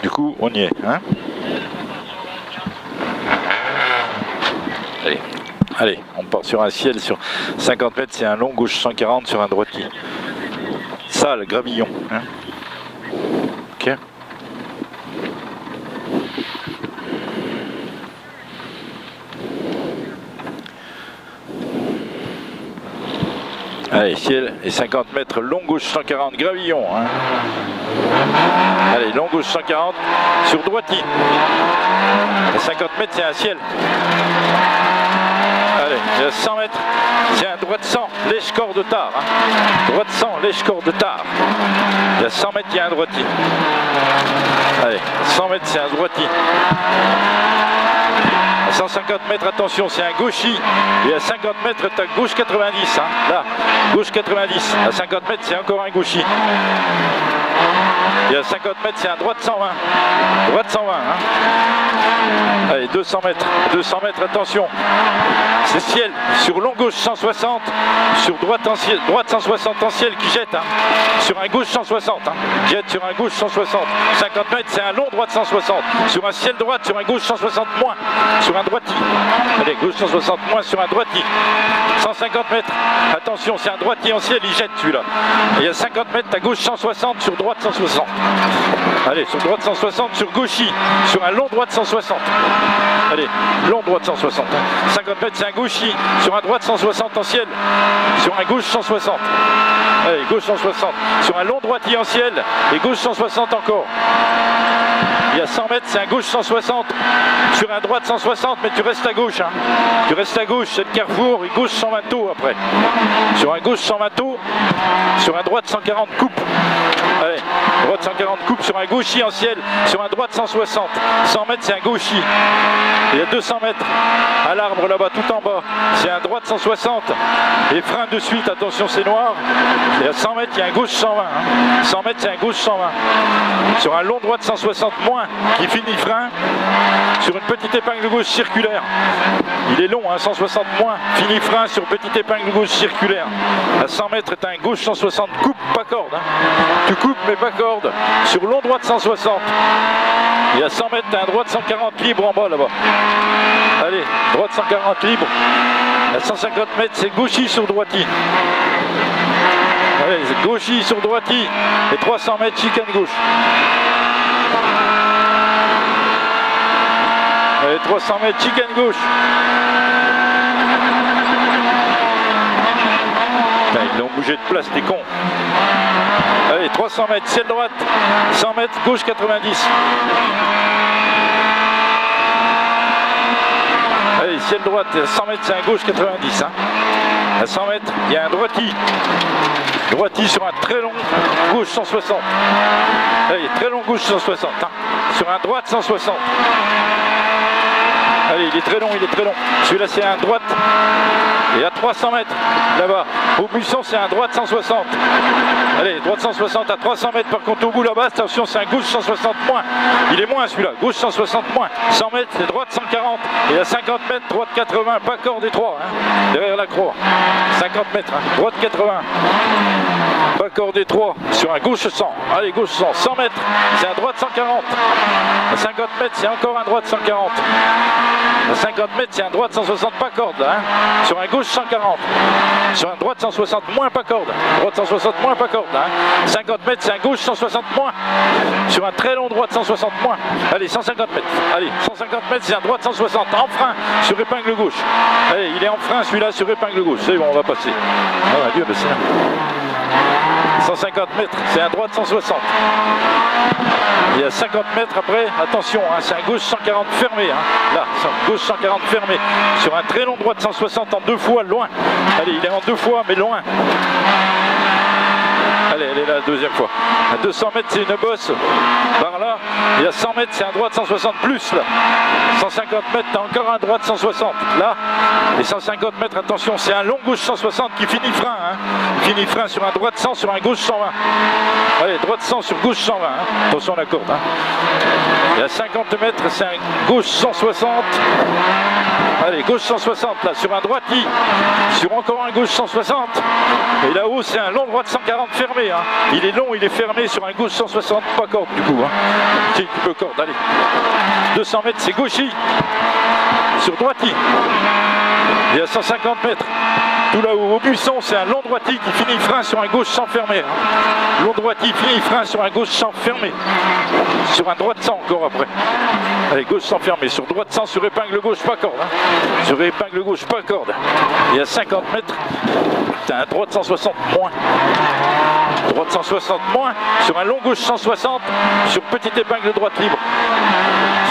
Du coup, on y est. Hein, allez, on part sur un ciel sur 50 mètres, c'est un long gauche 140 sur un droitier. Sale, gravillon. Hein. Ok. Allez, ciel et 50 mètres, long gauche 140, gravillon. Hein. Allez, long gauche 140 sur droitier. À 50 mètres, c'est un ciel. Allez, il y a 100 mètres, c'est un droit de 100, lèche-corps de tard. Hein. Droit de 100, lèche-corps de tard. Il y a 100 mètres, il y a un droitier. Allez, 100 mètres, c'est un droitier. À 150 mètres, attention, c'est un gauchis. Et à 50 mètres, tu as gauche 90. Hein. Là, gauche 90. À 50 mètres, c'est encore un gauchis. Et à 50 mètres, c'est un droit de 120. Droit de 120. Hein. Allez, 200 mètres. 200 mètres, attention. C'est ciel sur long gauche 160. Sur droite 160 en ciel qui jette. Hein. Sur un gauche 160. Hein. Jette sur un gauche 160. 50 mètres, c'est un long droit de 160. Sur un ciel droite, sur un gauche 160 moins. Sur un droitier. Allez, gauche 160 moins sur un droitier. 150 mètres. Attention, c'est un droitier en ciel, il jette celui-là. Et à 50 mètres, à gauche 160, sur droite 160. Allez, sur droite 160, sur gauchis. Sur un long droit de 160. Allez, long droit de 160. 50 mètres, c'est un gauchis. Sur un droit de 160 en ciel. Sur un gauche 160. Allez, gauche 160. Sur un long droitier en ciel. Et gauche 160 encore. Il y a 100 mètres, c'est un gauche 160. Sur un droit de 160, mais tu restes à gauche. Hein. Tu restes à gauche, c'est le carrefour. Et gauche 120 taux après. Sur un gauche 120 taux. Sur un droit de 140 coupe. Allez, droite 140 coupe sur un gauchis en ciel, sur un droite 160. 100 mètres, c'est un gauchis. Il y a 200 mètres à l'arbre là-bas, tout en bas. C'est un droite 160. Et frein de suite, attention, c'est noir. Et à 100 mètres, il y a un gauche 120. Hein. 100 mètres, c'est un gauche 120. Sur un long droit de 160 moins, qui finit frein. Sur une petite épingle gauche circulaire. Il est long, hein, 160 moins, fini frein sur petite épingle gauche circulaire. À 100 mètres, tu as un gauche 160, coupe, pas corde. Hein. Tu coupes, mais pas corde. Sur long droit de 160. Et à 100 mètres, tu as un droit de 140 libre en bas là-bas. Allez, droit de 140 libre. À 150 mètres, c'est gauchis sur droitier. Allez, c'est gauchis sur droitier. Et 300 mètres, chicane gauche. Allez, 300 mètres, chicane gauche. Putain, ils l'ont bougé de place, t'es con. Allez, 300 mètres, ciel droite. 100 mètres, gauche 90. Allez, ciel droite, 100 mètres, c'est un gauche 90. Hein. À 100 mètres, il y a un droitier. Droitier sur un très long gauche 160. Allez, très long gauche 160. Hein. Sur un droite 160. Allez, il est très long, il est très long. Celui-là, c'est un droite. Et à 300 mètres, là-bas, au buisson, c'est un droite 160. Allez, droite 160 à 300 mètres. Par contre, au bout là-bas, attention, c'est un gauche 160 moins. Il est moins celui-là, gauche 160 moins. 100 mètres, c'est droite 140. Et à 50 mètres, droite 80, pas corde et 3. Hein, derrière la croix. 50 mètres, hein, droite 80. Pas corde et 3. Sur un gauche 100. Allez, gauche 100. 100 mètres, c'est un droite 140. À 50 mètres, c'est encore un droite 140. À 50 mètres, c'est un droite 160, pas corde. Hein. Sur un gauche 140. Sur un droite 160, moins pas corde. Droite 160, moins pas corde. Hein. 50 mètres, c'est un gauche 160 moins. Sur un très long droite 160 moins. Allez, 150 mètres. Allez, 150 mètres, c'est un droite 160. En frein, sur épingle gauche. Allez, il est en frein celui-là sur épingle gauche. C'est bon, on va passer. Oh mon Dieu, mais c'est... 150 mètres, c'est un droite 160. Et à 50 mètres après, attention, hein, c'est un gauche 140 fermé. Hein. Là, gauche 140 fermé. Sur un très long droit de 160 en 2 fois, loin. Allez, il est en 2 fois, mais loin. Allez, elle est là la deuxième fois. À 200 mètres, c'est une bosse. Par là. Et à 100 mètres, c'est un droit de 160 plus. Là. 150 mètres, t'as encore un droit de 160. Là. Et 150 mètres, attention, c'est un long gauche 160 qui finit frein. Hein. Il finit frein sur un droite 100, sur un gauche 120. Allez, droite 100 sur gauche 120. Hein. Attention à la corde. Hein. Et à 50 mètres, c'est un gauche 160. Allez, gauche 160 là, sur un droiti. Sur encore un gauche 160. Et là-haut, c'est un long droite 140 fermé. Hein. Il est long, il est fermé sur un gauche 160. Pas corde du coup. Hein. C'est un petit peu corde. Allez. 200 mètres, c'est gauchi. Sur droiti. Et à 150 mètres. Tout là-haut, au buisson, c'est un long droiti qui finit frein sur un gauche sans fermé. Hein. Long droiti finit frein sur un gauche sans fermé. Sur un droite 100 encore après. Allez, gauche sans fermé. Sur droite 100, sur épingle gauche, pas corde. Hein. Sur épingle gauche, pas corde. Et à 50 mètres, t'as un droite 160 moins. Droite 160 moins. Sur un long gauche 160. Sur petite épingle droite libre.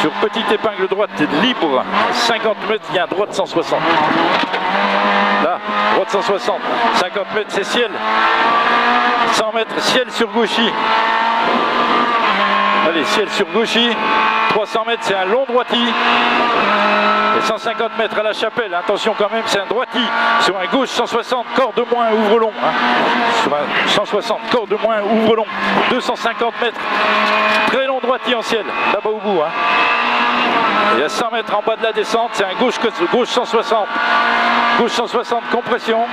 Sur petite épingle droite libre. 50 mètres, il y a un droite 160. Là, droite 160, 50 mètres c'est ciel, 100 mètres ciel sur gauchi. Allez, ciel sur gauchi, 300 mètres c'est un long droiti. Et 150 mètres à la chapelle, attention quand même, c'est un droiti. Sur un gauche 160, corde moins, ouvre long. Hein. Sur un 160, corde moins, ouvre long. 250 mètres, très long droiti en ciel, là-bas au bout. Hein. Et à 100 mètres en bas de la descente, c'est un gauche 160. Gauche 160, compression.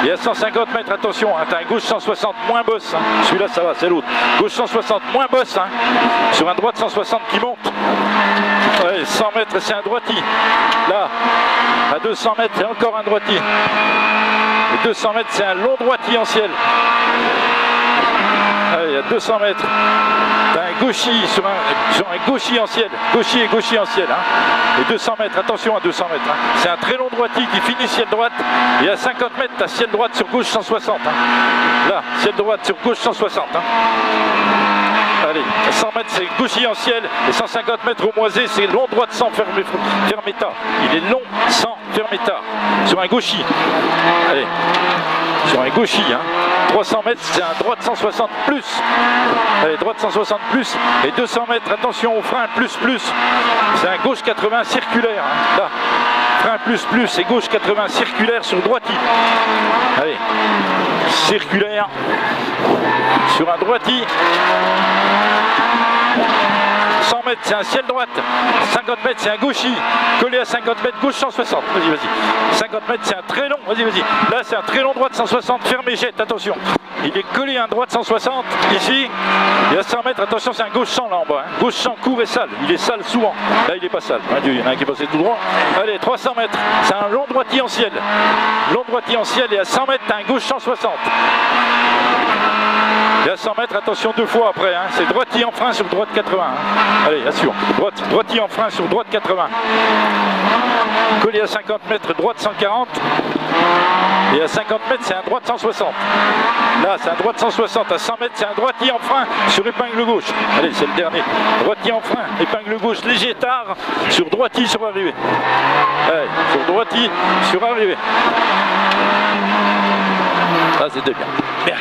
Et à 150 mètres, attention, hein, t'as un gauche 160 moins bosse. Hein. Celui-là, ça va, c'est l'autre. Gauche 160 moins bosse. Hein. Sur un droite 160 qui monte. Ouais, 100 mètres, c'est un droiti. Là, à 200 mètres, c'est encore un droiti. Et 200 mètres, c'est un long droiti en ciel. Allez, à 200 mètres, t'as un gauchi sur un gauchi en ciel. Gauchi et gauchi en ciel. Hein. Et 200 mètres, attention à 200 mètres. Hein. C'est un très long droiti qui finit ciel droite. Et à 50 mètres, t'as ciel droite sur gauche 160. Hein. Là, ciel droite sur gauche 160. Hein. Allez, 100 mètres, c'est gauchi en ciel. Et 150 mètres au moisé, c'est long droite sans fermeta. Il est long sans fermeta. Sur un gauchi. Allez, sur un gauchi. Hein. 300 mètres, c'est un droite 160 plus. Allez, droite 160 plus. Et 200 mètres, attention au frein plus. C'est un gauche 80 circulaire. Hein. Là, frein plus et gauche 80 circulaire sur droiti. Allez, circulaire sur un droiti. 100 mètres, c'est un ciel droite. 50 mètres, c'est un gauchi. Collé à 50 mètres, gauche 160. Vas-y. 50 mètres, c'est un très long. Vas-y. Là, c'est un très long droite 160. Fermé, jette, attention. Il est collé à un droite 160. Ici. Et à 100 mètres, attention, c'est un gauche 100 là en bas. Hein. Gauche 100 court et sale. Il est sale souvent. Là, il est pas sale. Il y en a un qui est passé tout droit. Allez, 300 mètres. C'est un long droiti en ciel. Long droiti en ciel. Et à 100 mètres, t'as un gauche 160. Et à 100 mètres, attention deux fois après, hein. C'est droiti en frein sur droite 80. Hein. Allez, assure. Droiti en frein sur droite 80. Collé à 50 mètres, droite 140. Et à 50 mètres, c'est un droite 160. Là, c'est un droite 160. À 100 mètres, c'est un droiti en frein sur épingle gauche. Allez, c'est le dernier. Droiti en frein, épingle gauche léger tard sur droiti sur arrivée. Allez, sur droiti sur arrivée. Ça, c'était bien. Bien.